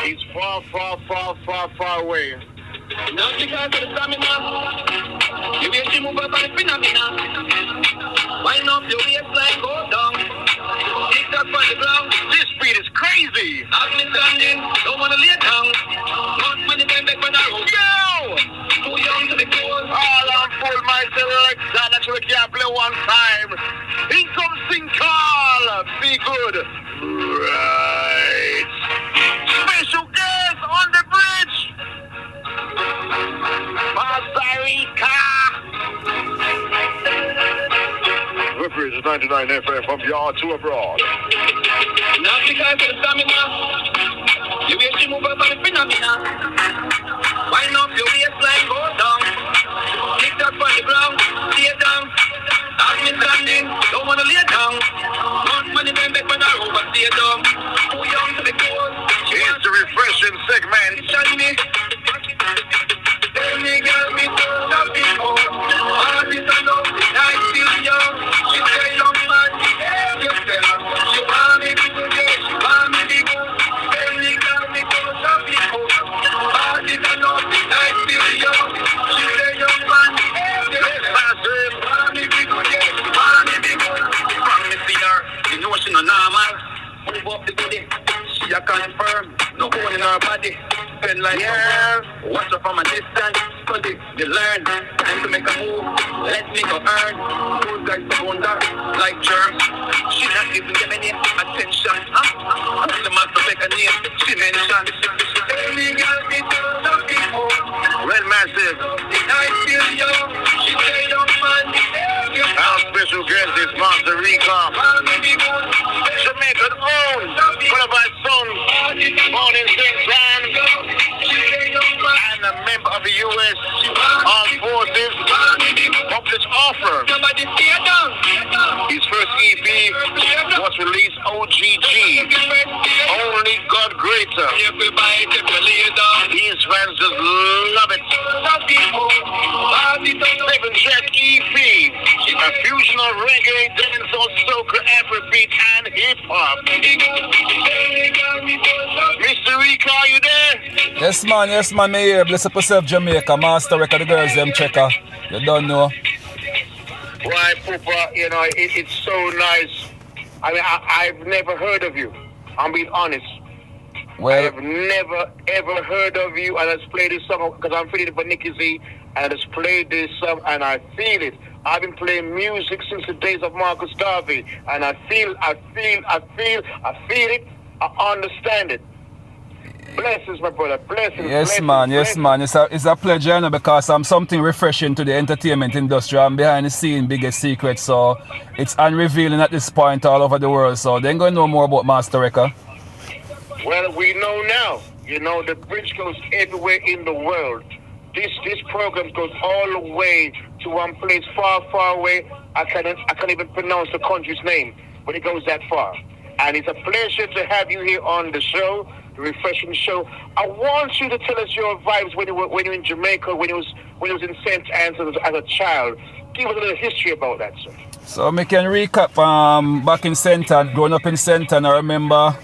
He's far, far, far, far, far away. Not because of the stamina. You will see move up and phenomena. Wind up your waistline, go down. Tick tock on the ground. This beat is crazy. Have me standing, don't wanna lay down. Not money can back when I roll. Yo! Too young to be cool. All on full my selection. That we can't play one time. Here comes Sing Call. Be good. Right. Special guest on the bridge. Masta Recka. The bridge is 99 FM from yard to abroad. Not because of the stamina. You will see move up and phenomena. Wind up your waistline, go down. Tick tock on the ground, stay down. Have me standing, don't wanna lay down. Not money can back when I roll, but stay down. Too young to be cool. Here's the refreshing segment. Shut me. Tell me, girl, me turn up the phone. All this I know, I still young. She say young man, you tell her. She want me to go, she want me to go. Tell me, girl, me turn up the phone. All this I know, I still young. She say young man, you tell her. She want me to go, she want me to go. From me see her, you know she no normal. Move up the booty, she a confirm. No hole in her body. Spend like watch her from a distance. Study, you learn. Time to make a move. Let me go earn. Those guys to wonder like germs. She not even give any attention. The master make a name. She mentioned. Tell me, girl, me turn up the phone. Red Massive. I feel young. She say young man. Our special guest is Masta Recka. Jamaica's own. One of our sons. Born in St. John. And a member of the U.S. Armed Forces. Published author. His first EP was released OGG. Only God Greater. His fans just love it. 7-track EP. A fusion of reggae, dancehall, soca, afrobeat, and hip-hop. Mr. Recka, are you there? Yes man, me here. Bless up yourself, Jamaica. Masta Recka, the girls, them checker. You don't know. Right, Poopa, you know, it's so nice. I mean, I've never heard of you. I'm being honest. Well, I have never, ever heard of you, and I just played this song because I'm feeling it for Nikki Z, and I just played this song, and I feel it. I've been playing music since the days of Marcus Garvey, and I feel it. I understand it. Blessings, my brother. Blessings. Yes, man. It's a pleasure, you know, because I'm something refreshing to the entertainment industry. I'm behind the scene, biggest secret, so it's unrevealing at this point all over the world. So they're going to know more about Masta Recka. Well, we know now. You know, the bridge goes everywhere in the world. This program goes all the way to one place far, far away. I can't even pronounce the country's name, but it goes that far. And it's a pleasure to have you here on the show, the refreshing show. I want you to tell us your vibes when you were in Jamaica, when you was in St. Anne's as a child. Give us a little history about that, sir. So I can recap back in St. Anne, growing up in St. Anne, I remember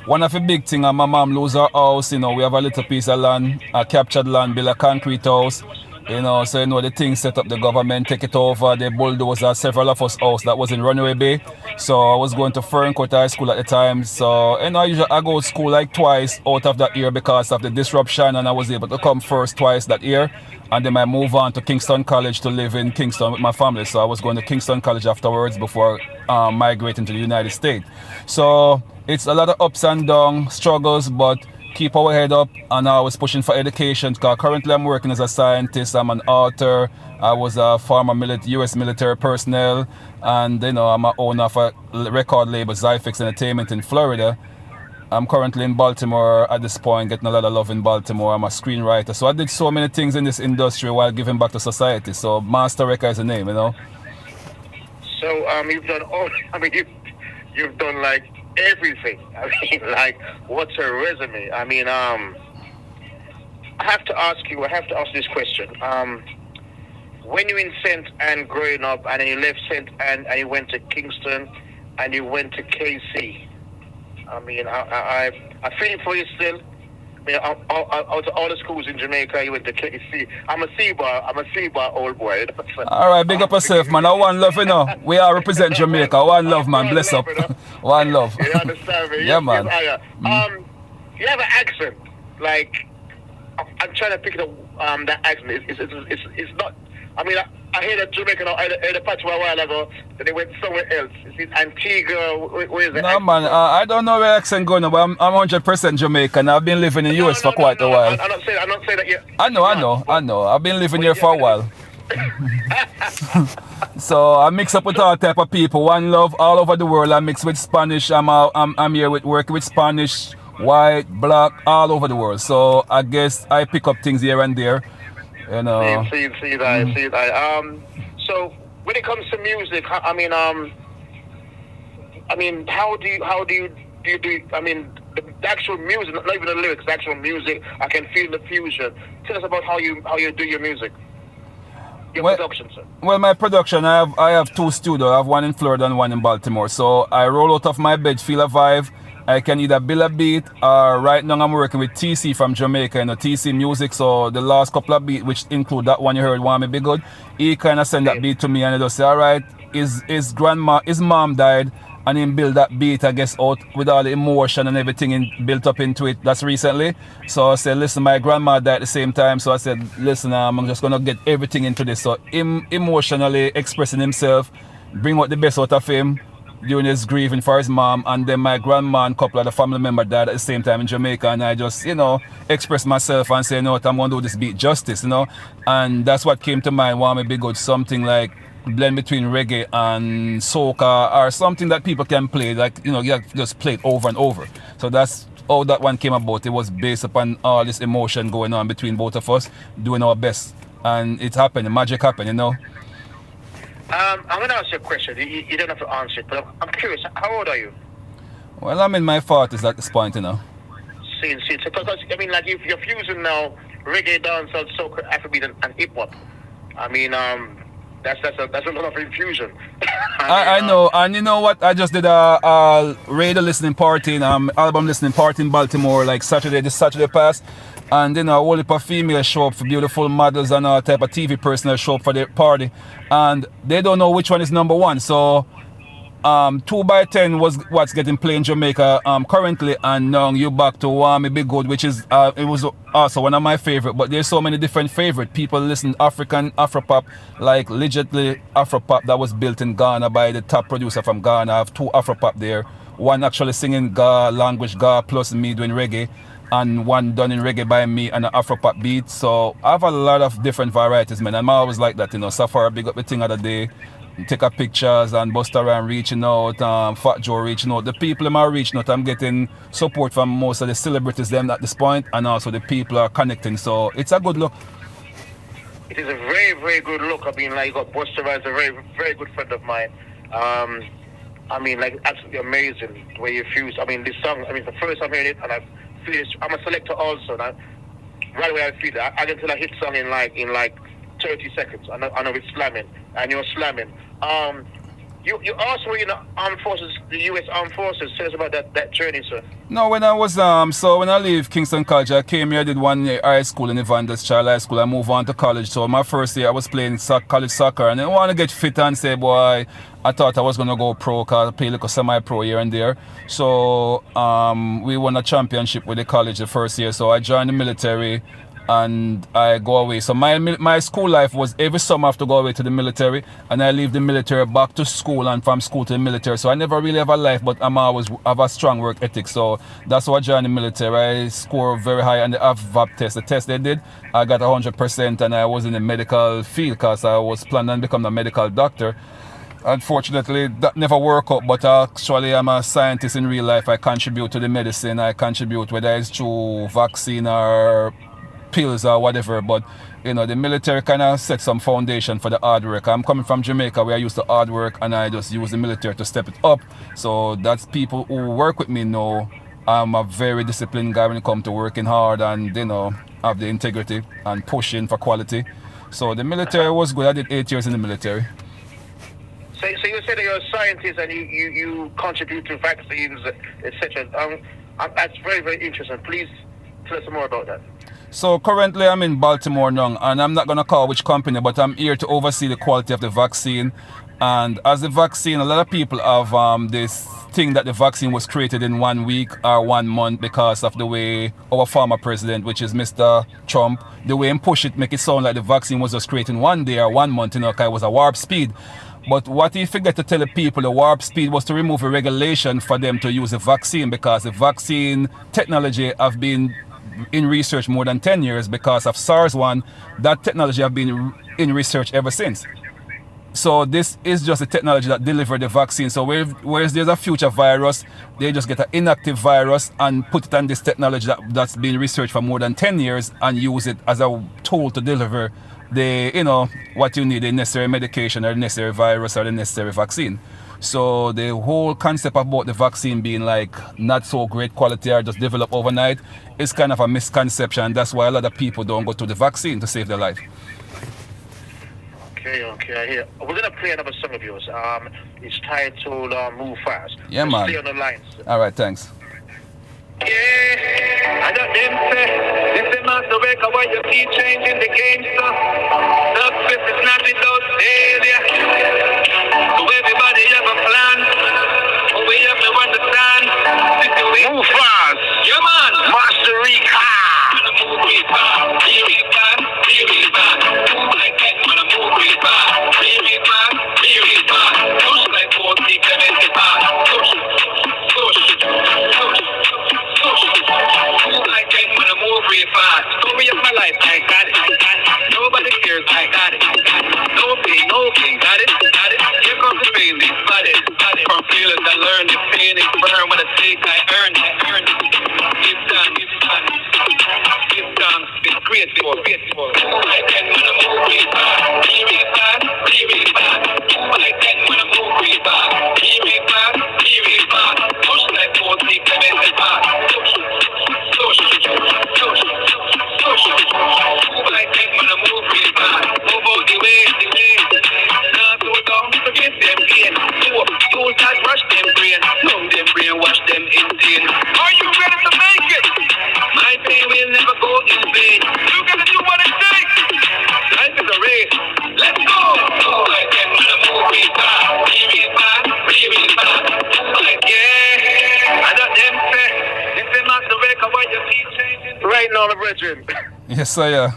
one of the big things, my mom lose her house, you know, we have a little piece of land, a captured land, build a concrete house, you know, so you know the thing set up, the government take it over, they bulldozer several of us house that was in Runaway Bay. So I was going to Ferncourt High School at the time. So you know, I go to school like twice out of that year because of the disruption, and I was able to come first twice that year. And then I moved on to Kingston College to live in Kingston with my family. So I was going to Kingston College afterwards before migrating to the United States. So it's a lot of ups and downs, struggles, but keep our head up, and I was pushing for education because currently I'm working as a scientist, I'm an author, I was a former US military personnel, and you know, I'm an owner of a record label, Zyfix Entertainment in Florida. I'm currently in Baltimore at this point, getting a lot of love in Baltimore. I'm a screenwriter, so I did so many things in this industry while giving back to society. So Masta Recka is the name, you know. So you've done all, I mean, you've done like everything. I mean, like, what's a resume? I mean, I have to ask this question. When you were in St. Anne growing up, and then you left St. Anne and you went to Kingston and you went to KC, I mean, I feel for you still. Out of all the schools in Jamaica, you went to KC. I'm a C-bar old boy. All right, big up yourself, man. I one love, you know. We all represent Jamaica. One love, man. Bless up. One love. You understand me? Yeah, man. You have an accent. Like, I'm trying to pick up that accent. It's not. I mean, I heard a Jamaican, I heard a patois a while ago, then they went somewhere else. Is it Antigua? Where is it? No, man, I don't know where accent going, but I'm 100% Jamaican. I've been living in the US for quite a while. I'm not saying that yet. I know. I've been living here for a while. So I mix up with all type of people. One love all over the world. I mix with Spanish. I'm here with working with Spanish, white, black, all over the world. So I guess I pick up things here and there. You know. See that. So when it comes to music, I mean, how do you do? I mean, the actual music, not even the lyrics, the actual music. I can feel the fusion. Tell us about how you do your music. Your production, sir. Well, my production, I have two studios. I have one in Florida and one in Baltimore. So I roll out of my bed, feel a vibe. I can either build a beat, or right now I'm working with TC from Jamaica, TC Music. So the last couple of beats, which include that one you heard, Want Me Be Good, he kind of send that beat to me and he just say, all right, his mom died, and he build that beat, I guess, out with all the emotion and everything built up into it. That's recently. So I said, listen, my grandma died at the same time. So I said, listen, I'm just going to get everything into this. So him emotionally expressing himself, bring out the best out of him during his grieving for his mom, and then my grandma and a couple of the family members died at the same time in Jamaica, and I just, expressed myself and say, no, I'm going to do this beat justice, and that's what came to mind. Want Me Be Good, something like blend between reggae and soca, or something that people can play, like, you just play it over and over. So that's how that one came about. It was based upon all this emotion going on between both of us, doing our best, and it happened, the magic happened, I'm going to ask you a question. You don't have to answer it, but I'm curious. How old are you? Well, I'm in my 40s at this point, See, because I mean, like, if you're fusing now reggae, dancehall, soca, Afrobeat, and hip hop, I mean, that's a lot of infusion. I know, and you know what? I just did a radio listening party, album listening party in Baltimore, like this Saturday past. And then a whole heap of females show up for beautiful models and all type of TV personnel show up for the party. And they don't know which one is number one. So 2x10 was what's getting played in Jamaica currently. And now you back to Want Me Be Good, which is, it was also one of my favorite. But there's so many different favorite. People listen African Afropop, like legitimately Afropop that was built in Ghana by the top producer from Ghana. I have two Afropop there. One actually singing Ga language, Ga, plus me doing reggae. And one done in reggae by me and an Afropop beat. So I have a lot of different varieties, man. And I always like that, Safari big up the thing of the day. Take a pictures and Busta Rhymes reaching out, Fat Joe reaching out. The people am reaching out. I'm getting support from most of the celebrities them at this point, and also the people are connecting. So it's a good look. It is a very, very good look. I mean, like, you got Busta Rhymes, a very, very good friend of mine. I mean, like, absolutely amazing the way you fuse. I mean, this song, the first time I heard it, and I'm a selector also. And right away I feel it. I can tell a hit song in like 30 seconds. I know it's slamming, and you're slamming. You also were in the armed forces, the U.S. Armed Forces. Tell us about that journey, sir. No, when I was when I leave Kingston College, I came here. I did 1 year high school in Evangelist Child High School. I moved on to college. So my first year I was playing college soccer, and I want to get fit and say, boy, I thought I was gonna go pro, cause I play like a semi-pro here and there. So we won a championship with the college the first year. So I joined the military. And I go away. So my school life was every summer I have to go away to the military, and I leave the military back to school, and from school to the military. So I never really have a life, but I'm always have a strong work ethic. So that's why I joined the military. I scored very high on the AVAP test. The test they did, I got 100%, and I was in the medical field because I was planning on becoming a medical doctor. Unfortunately, that never worked out, but actually I'm a scientist in real life. I contribute to the medicine. I contribute whether it's through vaccine or pills or whatever, but the military kind of set some foundation for the hard work. I'm coming from Jamaica where I used to hard work, and I just use the military to step it up. So that's people who work with me know I'm a very disciplined guy when it comes to working hard and have the integrity and pushing for quality. So the military was good. I did 8 years in the military. So you said that you're a scientist and you contribute to vaccines, etc. That's very, very interesting. Please Tell us more about that. So currently I'm in Baltimore now, and I'm not going to call which company, but I'm here to oversee the quality of the vaccine. And as the vaccine, a lot of people have this thing that the vaccine was created in 1 week or 1 month because of the way our former president, which is Mr. Trump, the way he push it, make it sound like the vaccine was just created in 1 day or 1 month, because it was a warp speed. But what he forget to tell the people, the warp speed was to remove a regulation for them to use the vaccine, because the vaccine technology have been in research more than 10 years because of SARS-1. That technology have been in research ever since. So this is just the technology that delivered the vaccine. So whereas there's a future virus, they just get an inactive virus and put it on this technology that's been researched for more than 10 years and use it as a tool to deliver the, what you need, the necessary medication or the necessary virus or the necessary vaccine. So the whole concept about the vaccine being like not so great quality or just develop overnight is kind of a misconception. That's why a lot of people don't go to the vaccine to save their life. Okay, I hear. We're gonna play another song of yours. It's titled "Move Fast." Yeah, man. Stay on the lines. All right, thanks. Yeah, I got them say, this is Masta Recka, why you keep changing the game, son? Success is not without failure. So everybody have a plan, but we have to understand. Move fast. Yeah, man. Masta Recka. Move really fast, really fast, really fast. Move like that, wanna move really fast, really fast, really fast. Push like 40, Clemens fast. Push. Move like that, wanna move really fast. Story of my life, I got it. Nobody cares, I got it. No pain, got it. Here comes the pain, this body. From feelings I learned, the pain is burn. When I take, I earned it. Give time. It's grateful. Move like that, wanna move really fast. Really fast. Move like that, wanna move really fast. Really fast. Push like 40, Clemens fast. Push. Move like that, wanna move really fast. Move out the way. Not so down, forget them gain. Don't touch, rush them brain. Numb them brain, wash them insane. Are you ready to make it? My pain will never go in vain. You gotta do what it takes. Life is a race. Let's go. Move like that, wanna move really fast. Really fast. Move like yeah. I got them say, this is Masta Recka, why you keep changing? Right now, the brethren. Yes, sir, yeah.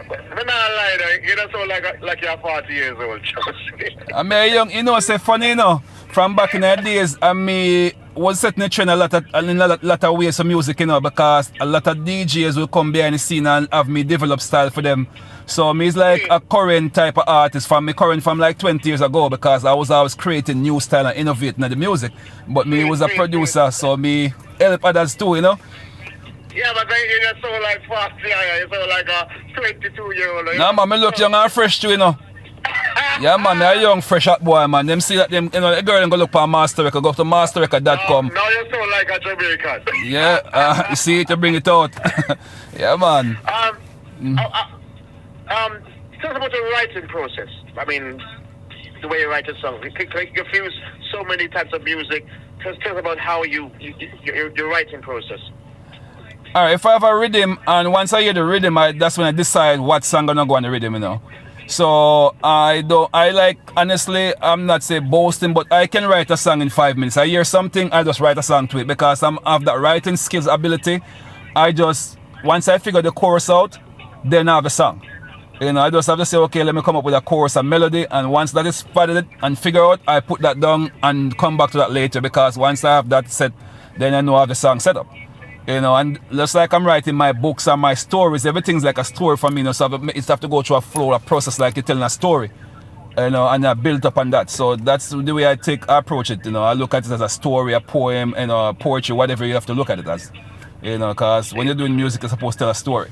I'm not lying, you don't sound like you're 40 years old, trust me. I mean, say funny, from back in the days, was setting a trend in a lot of ways of music, because a lot of DJs will come behind the scene and have me develop style for them. So me is like a current type of artist from like 20 years ago, because I was always creating new style and innovating the music. But me was a producer, so me help others too, Yeah, but you just sound like 40, you sound like a 22-year-old. Nah, man, me look young and fresh too, Yeah, man, me a young, fresh hot boy, man. Them see that them, the girl them go look for Masta Recka, go to masterrecka.com. Now you sound like a Jamaican. Yeah, you see it, you bring it out. Yeah, man. Tell us about the writing process. I mean, the way you write a song. You fuse so many types of music. Tell us about how your writing process. Alright, if I have a rhythm, and once I hear the rhythm, that's when I decide what song gonna go on the rhythm, So honestly, I'm not say boasting, but I can write a song in 5 minutes. I hear something, I just write a song to it, because I have that writing skills ability. Once I figure the chorus out, then I have a song. I just have to say, okay, let me come up with a chorus and melody, and once that is spotted and figure out, I put that down and come back to that later, because once I have that set, then I know I have the song set up. And just like I'm writing my books and my stories, everything's like a story for me, so it's have to go through a flow, a process like you're telling a story, and I build up on that. So that's the way I approach it, I look at it as a story, a poem, poetry, whatever you have to look at it as, because when you're doing music, you're supposed to tell a story.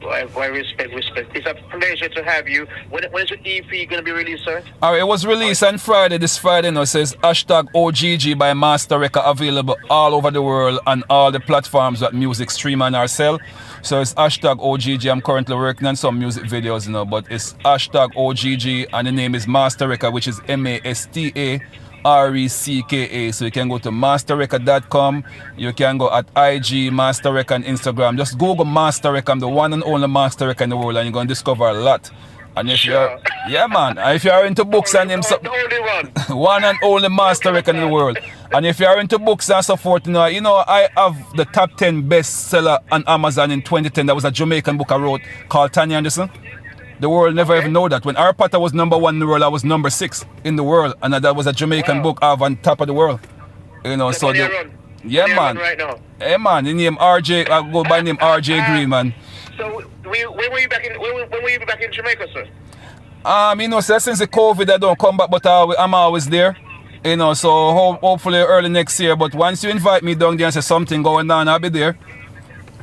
Why respect. It's a pleasure to have you. When is your EP going to be released, sir? Alright, it was released on Friday, this Friday, it says #OGG by Masta Recka, available all over the world on all the platforms that music stream and or sell. So it's #OGG. I'm currently working on some music videos, but it's #OGG, and the name is Masta Recka, which is MASTA Recka. So you can go to masterrecka.com. You can go at IG Masta Recka and Instagram. Just Google Masta Recka. I'm the one and only Masta Recka in the world, and you're gonna discover a lot. And if you're, yeah, man, and if you are into books and him, The only one. one and only Masta Recka in the world. And if you are into books and so forth, you know, I have the top 10 bestseller on Amazon in 2010. That was a Jamaican book I wrote called Tanya Anderson. The world never even know that. When Harry Potter was #1 in the world, I was #6 in the world, and that was a Jamaican book I have on top of the world. You know, so yeah, man. Right now. Hey, man, the name RJ. I go by name RJ Green, man. So when were you back in? When were you back in Jamaica, sir? You know, so since the COVID, I don't come back, but I'm always there. You know, so hopefully early next year. But once you invite me down there and say something going on, I'll be there.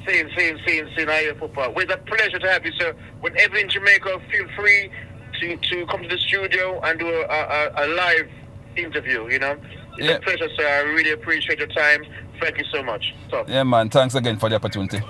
Seeing I hear football. Well, it's a pleasure to have you, sir. Whenever in Jamaica, feel free to come to the studio and do a live interview, you know. It's a pleasure, sir. I really appreciate your time. Thank you so much. Yeah, man. Thanks again for the opportunity.